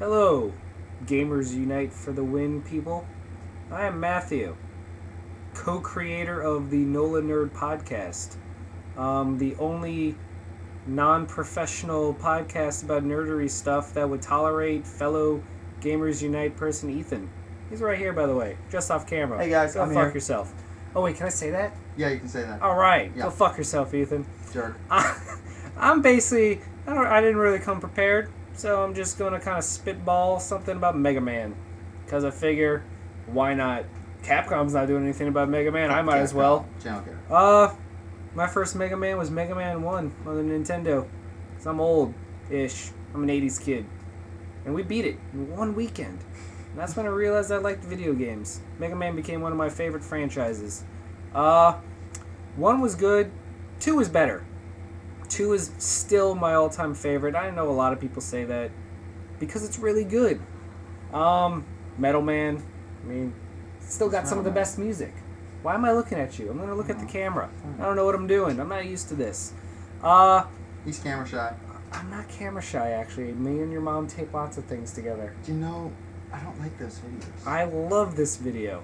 Hello, Gamers Unite for the Win people. I am Matthew, co-creator of the NOLA Nerd podcast, the only non-professional podcast about nerdery stuff that would tolerate fellow Gamers Unite person Ethan. He's right here, by the way, just off camera. Hey guys, Go I'm fuck here. yourself. Oh wait, can I say that? Yeah, you can say that. All right, Yeah. Go fuck yourself, Ethan. Jerk. I'm basically, I didn't really come prepared, so I'm just going to kind of spitball something about Mega Man. Because I figure, why not? Capcom's not doing anything about Mega Man, I might as well. My first Mega Man was Mega Man 1 on the Nintendo. Because I'm old-ish. I'm an 80s kid. And we beat it in one weekend. And that's when I realized I liked video games. Mega Man became one of my favorite franchises. 1 was good. 2 was better. 2 is still my all-time favorite. I know a lot of people say that because it's really good. Metal Man, I mean, still got some of the best music. Why am I looking at you? I'm going to look at the camera. I don't know what I'm doing. I'm not used to this. He's camera shy. I'm not camera shy, actually. Me and your mom tape lots of things together. You know, I don't like those videos. I love this video.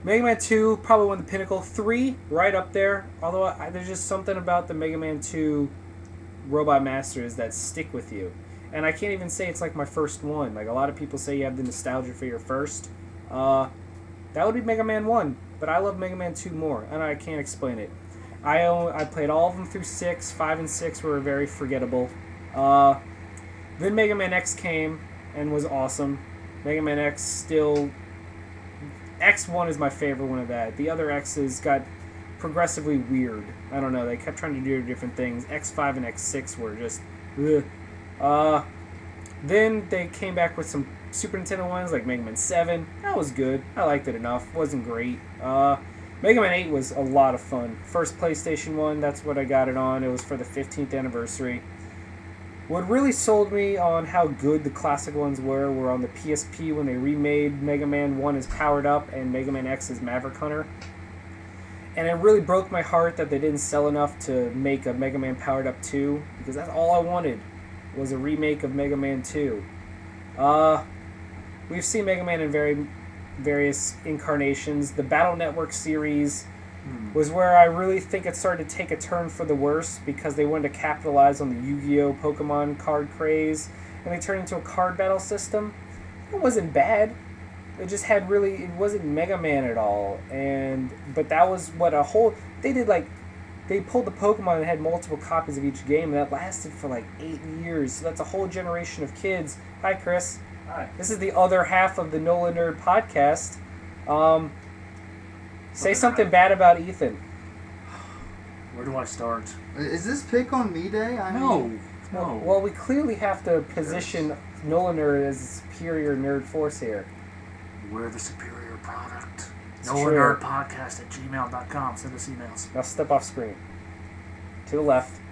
Mega Man 2, probably one of the pinnacle. 3, right up there. Although there's just something about the Mega Man 2 Robot Masters that stick with you. And I can't even say it's like my first one. Like a lot of people say you have the nostalgia for your first. That would be Mega Man 1. But I love Mega Man 2 more. And I can't explain it. I played all of them through 6. 5 and 6 were very forgettable. Then Mega Man X came and was awesome. Mega Man X still... X1 is my favorite one of that. The other X's got progressively weird. I don't know. They kept trying to do different things. X5 and X6 were just... ugh. Then they came back with some Super Nintendo ones like Mega Man 7. That was good. I liked it enough. Wasn't great. Mega Man 8 was a lot of fun. First PlayStation 1, that's what I got it on. It was for the 15th anniversary. What really sold me on how good the classic ones were on the PSP when they remade Mega Man 1 as Powered Up and Mega Man X as Maverick Hunter. And it really broke my heart that they didn't sell enough to make a Mega Man Powered Up 2, because that's all I wanted, was a remake of Mega Man 2. We've seen Mega Man in various incarnations. The Battle Network series was where I really think it started to take a turn for the worse, because they wanted to capitalize on the Yu-Gi-Oh! Pokemon card craze, and they turned into a card battle system. It wasn't bad. It just had it wasn't Mega Man at all. But that was what they pulled the Pokemon and had multiple copies of each game, and that lasted for like 8 years. So that's a whole generation of kids. Hi, Chris. Hi. This is the other half of the NOLA Nerd podcast. Say something bad about Ethan. Where do I start? Is this pick on me day? No. Well, we clearly have to position NOLA Nerd as a superior nerd force here. We're the superior product. It's true. NOLANerdpodcast@gmail.com. Send us emails. Now step off screen. To the left.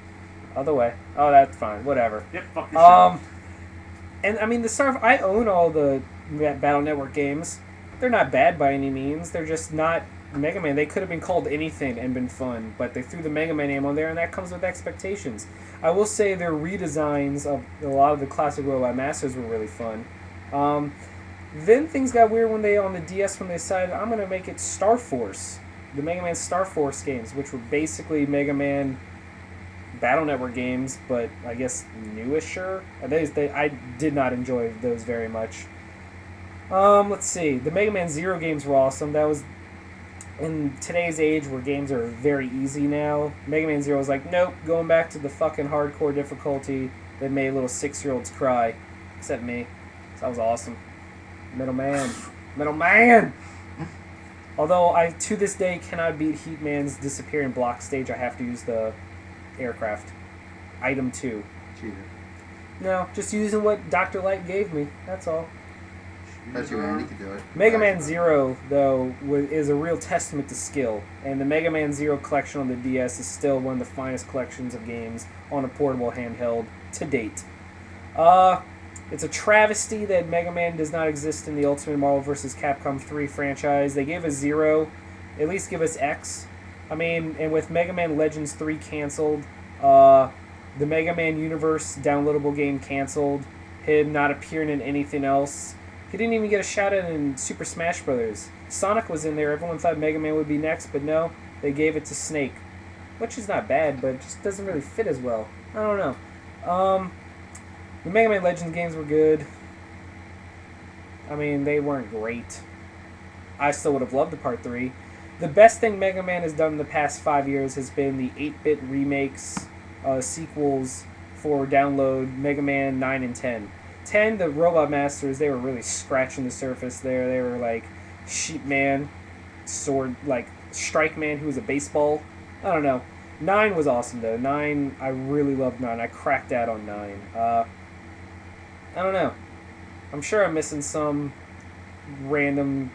Other way. Oh, that's fine. Whatever. Yep, fuck yourself. And I mean, I own all the Battle Network games. They're not bad by any means. They're just not Mega Man. They could have been called anything and been fun, but they threw the Mega Man name on there, and that comes with expectations. I will say their redesigns of a lot of the classic Robot Masters were really fun. Then things got weird when on the DS when they decided, I'm going to make it Star Force. The Mega Man Star Force games, which were basically Mega Man Battle Network games, but I guess newisher. I did not enjoy those very much. Let's see. The Mega Man Zero games were awesome. That was in today's age where games are very easy now. Mega Man Zero was like, nope, going back to the fucking hardcore difficulty that made little 6-year-olds cry. Except me. So that was awesome. Metal Man! Although I, to this day, cannot beat Heatman's disappearing block stage, I have to use the aircraft. Item 2. Cheater. No, just using what Dr. Light gave me. That's all. Bet you Andy could do it. Mega Man Zero, though, is a real testament to skill, and the Mega Man Zero collection on the DS is still one of the finest collections of games on a portable handheld to date. It's a travesty that Mega Man does not exist in the Ultimate Marvel vs. Capcom 3 franchise. They gave us Zero, at least give us X. I mean, and with Mega Man Legends 3 canceled, the Mega Man Universe downloadable game canceled, him not appearing in anything else. He didn't even get a shout out in Super Smash Brothers. Sonic was in there. Everyone thought Mega Man would be next, but no, they gave it to Snake, which is not bad, but just doesn't really fit as well. I don't know. The Mega Man Legends games were good. I mean, they weren't great. I still would have loved the Part 3. The best thing Mega Man has done in the past 5 years has been the 8-bit remakes, sequels for download, Mega Man 9 and 10. 10, the Robot Masters, they were really scratching the surface there. They were like Sheep Man, Sword, like Strike Man, who was a baseball. I don't know. 9 was awesome, though. 9, I really loved 9. I cracked out on 9. I don't know. I'm sure I'm missing some random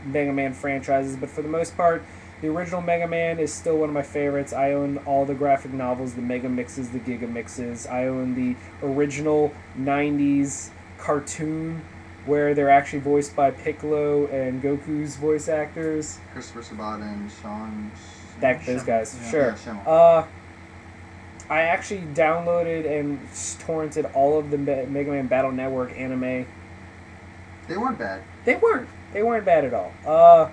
Mega Man franchises, but for the most part, the original Mega Man is still one of my favorites. I own all the graphic novels, the Mega Mixes, the Giga Mixes. I own the original 90s cartoon where they're actually voiced by Piccolo and Goku's voice actors. Christopher Sabat and Sean. Those guys, Yeah, sure. yeah, Schimmel. I actually downloaded and torrented all of the Mega Man Battle Network anime. They weren't bad. They weren't bad at all. For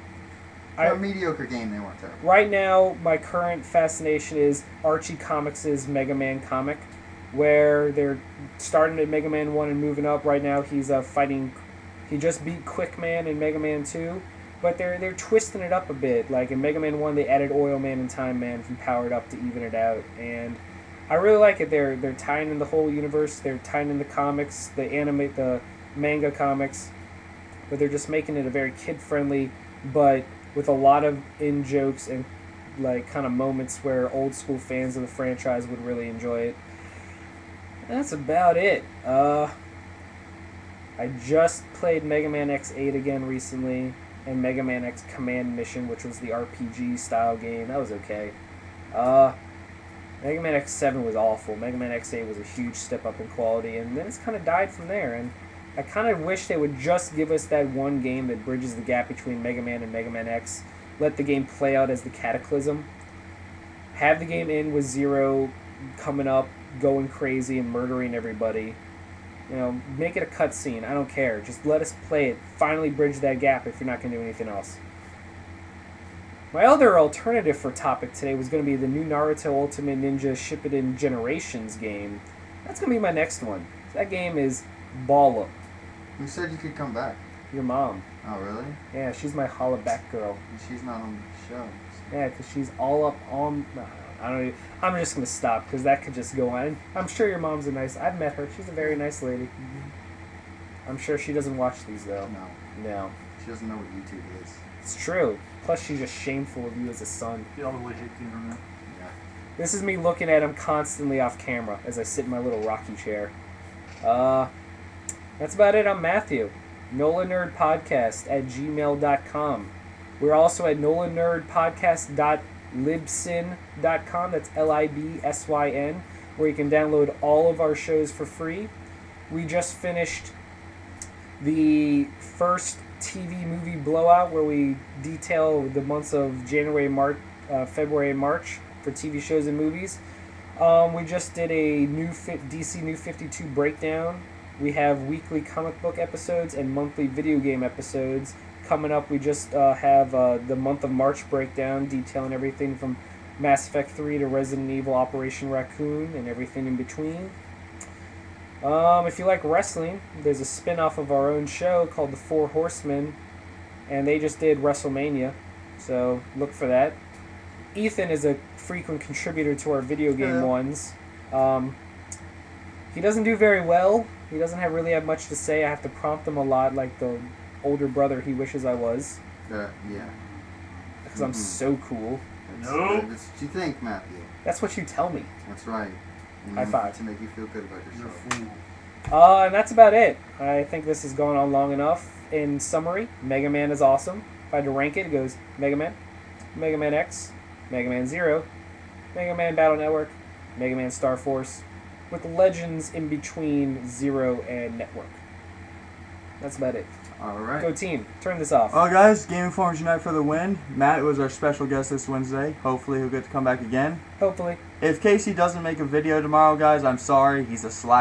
a mediocre game, they weren't terrible. Right now, my current fascination is Archie Comics' Mega Man comic, where they're starting at Mega Man 1 and moving up. Right now, he's fighting. He just beat Quick Man in Mega Man 2, but they're twisting it up a bit. Like in Mega Man 1, they added Oil Man and Time Man from Powered Up to even it out, and I really like it. They're tying in the whole universe. They're tying in the comics, the manga comics, but they're just making it a very kid-friendly, but with a lot of in-jokes and like kind of moments where old school fans of the franchise would really enjoy it. That's about it. I just played Mega Man X8 again recently, and Mega Man X Command Mission, which was the RPG style game. That was okay. Mega Man X7 was awful. Mega Man X8 was a huge step up in quality, and then it's kind of died from there. And I kind of wish they would just give us that one game that bridges the gap between Mega Man and Mega Man X. Let the game play out as the Cataclysm. Have the game end with Zero coming up, going crazy and murdering everybody. You know, make it a cutscene. I don't care. Just let us play it. Finally bridge that gap if you're not going to do anything else. My other alternative for topic today was going to be the new Naruto Ultimate Ninja Shippuden Generations game. That's going to be my next one. That game is baller. Who said you could come back? Your mom. Oh, really? Yeah, she's my holla back girl. She's not on the show. So. Yeah, because she's all up on... I don't even, I'm just going to stop because that could just go on. I'm sure your mom's a nice... I've met her. She's a very nice lady. Mm-hmm. I'm sure she doesn't watch these, though. No. She doesn't know what YouTube is. It's true. Plus, she's just shameful of you as a son. You all the way hate the internet. Yeah. This is me looking at him constantly off camera as I sit in my little rocking chair. That's about it. I'm Matthew. NOLANerdPodcast@gmail.com. We're also at NOLANerdPodcast.libsyn.com. That's LIBSYN, where you can download all of our shows for free. We just finished the first TV movie blowout where we detail the months of January, March, February, and March for TV shows and movies. We just did a DC New 52 breakdown. We have weekly comic book episodes and monthly video game episodes. Coming up, we just have the month of March breakdown detailing everything from Mass Effect 3 to Resident Evil Operation Raccoon and everything in between. If you like wrestling, there's a spin-off of our own show called The Four Horsemen, and they just did WrestleMania, so look for that. Ethan is a frequent contributor to our video game ones. He doesn't do very well. He doesn't really have much to say. I have to prompt him a lot, like the older brother he wishes I was. Yeah. Because I'm so cool. That's what you think, Matthew. That's what you tell me. That's right. High five. To make you feel good about You're a yourself. fool. And that's about it. I think this has gone on long enough. In summary, Mega Man is awesome. If I had to rank it, it goes Mega Man, Mega Man X, Mega Man 0, Mega Man Battle Network, Mega Man Star Force, with legends in between 0 and Network. That's about it. Alright. Go team. Turn this off. Well, guys, Game Informers Unite for the win. Matt was our special guest this Wednesday. Hopefully he'll get to come back again. Hopefully. If Casey doesn't make a video tomorrow, guys, I'm sorry. He's a slack